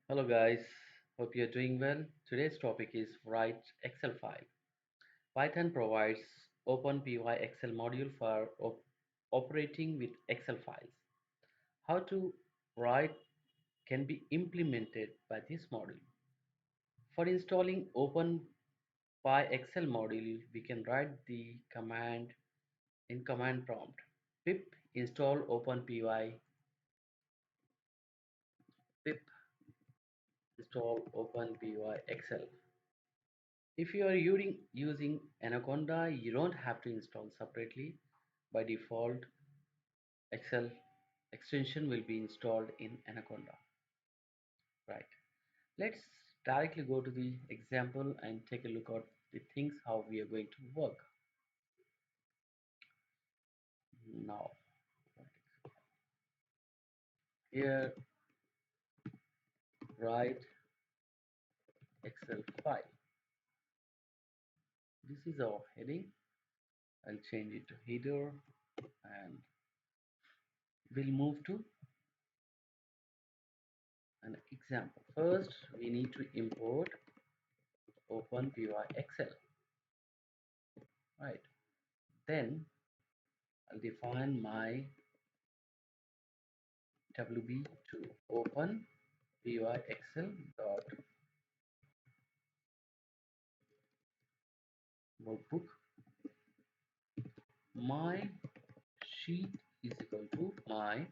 Hello guys, hope you're doing well. Today's topic is Write Excel file. Python provides OpenPY Excel module for operating with Excel files. How to write can be implemented by this module. For installing OpenPy Excel module, we can write the command in command prompt pip install OpenPY pip install OpenPY Excel. If you are using Anaconda, you don't have to install separately. By default, Excel extension will be installed in Anaconda. Right. Let's directly go to the example and take a look at the things how we are going to work. Now, here, write Excel file. This is our heading. I'll change it to header and we'll move to an example. First, we need to import OpenPY Excel. Right. Then I'll define my WB2 open py excel dot workbook. My sheet is equal to my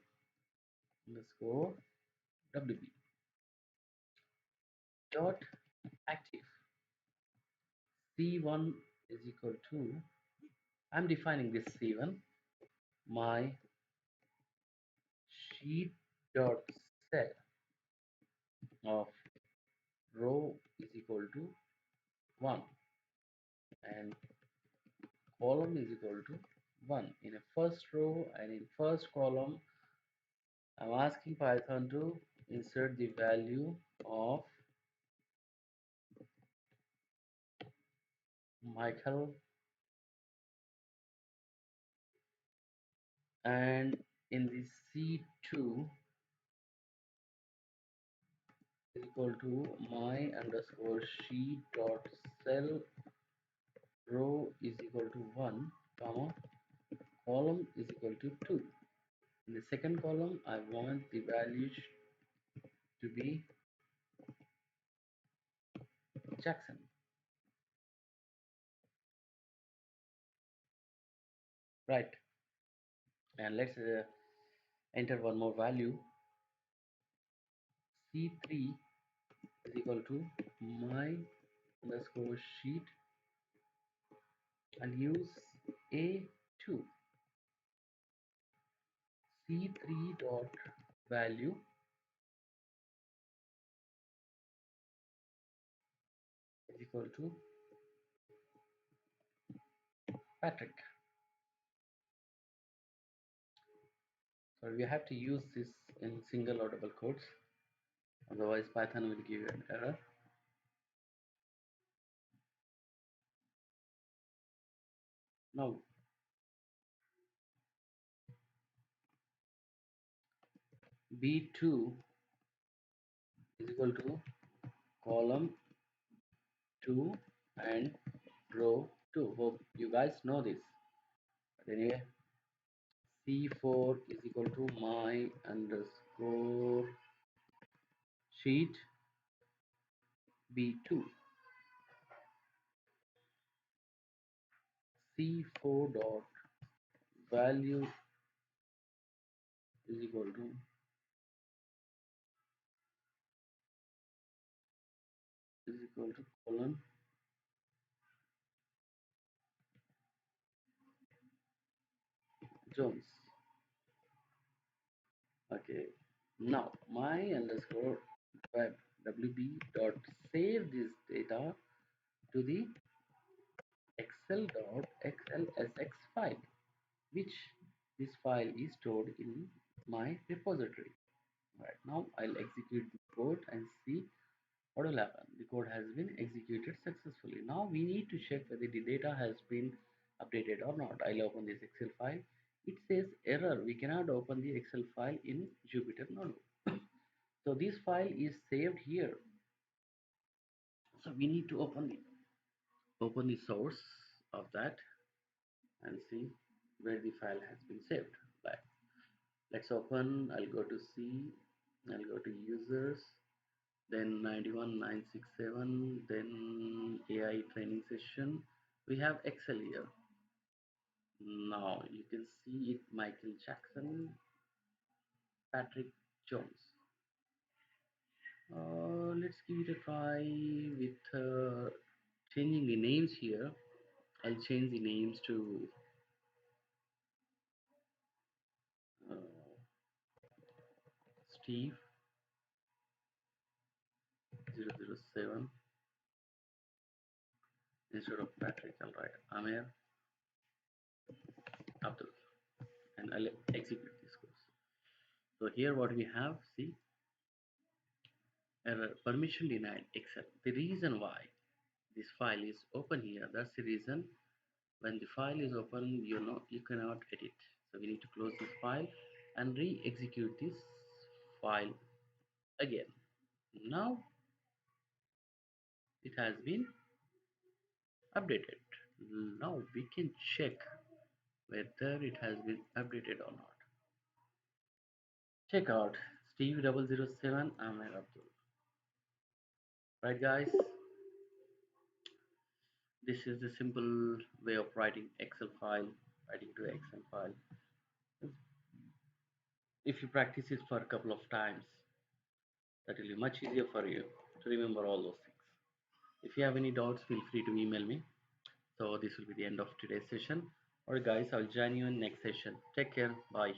underscore WB dot active. C1 is equal to, I'm defining this C1, my sheet dot cell of row is equal to 1 and column is equal to 1 in a first row, and in first column I'm asking Python to insert the value of Michael, and in the C2 is equal to my underscore sheet dot cell row is equal to 1 comma column is equal to 2. In the second column I want the values to be Jackson. Right, and let's enter one more value. C3 is equal to my underscore sheet and use A2. C3 dot value is equal to Patrick. So we have to use this in single or double quotes, otherwise Python will give you an error. Now B2 is equal to column 2 and row 2. Hope you guys know this. But anyway, C4 is equal to my underscore sheet B2. C4 dot value is equal to colon Jones. Okay. Now my underscore web wb dot save this data to the excel.xlsx file, which this file is stored in my repository. Right now I'll execute the code and see what will happen. The code has been executed successfully. Now we need to check whether the data has been updated or not. I'll open this Excel file. It says error, we cannot open the Excel file in Jupyter Notebook. So this file is saved here. So we need to open the source of that and see where the file has been saved. Like, let's open. I'll go to C. I'll go to users. Then 91967. Then AI training session. We have Excel here. Now you can see it. Michael Jackson, Patrick Jones. Let's give it a try with changing the names here. I'll change the names to uh, Steve 007 instead of Patrick. I'll write Amir Abdul and I'll execute this course. So here what we have, see, error permission denied Excel. The reason why this file is open here, that's the reason. When the file is open, you cannot edit. So we need to close this file and re-execute this file again. Now it has been updated. Now we can check whether it has been updated or not. Check out Steve 007 Amir Abdul. Right guys, this is the simple way of writing Excel file, writing to Excel file. If you practice it for a couple of times, that will be much easier for you to remember all those things. If you have any doubts, feel free to email me. So this will be the end of today's session. Alright guys, I'll join you in next session. Take care. Bye.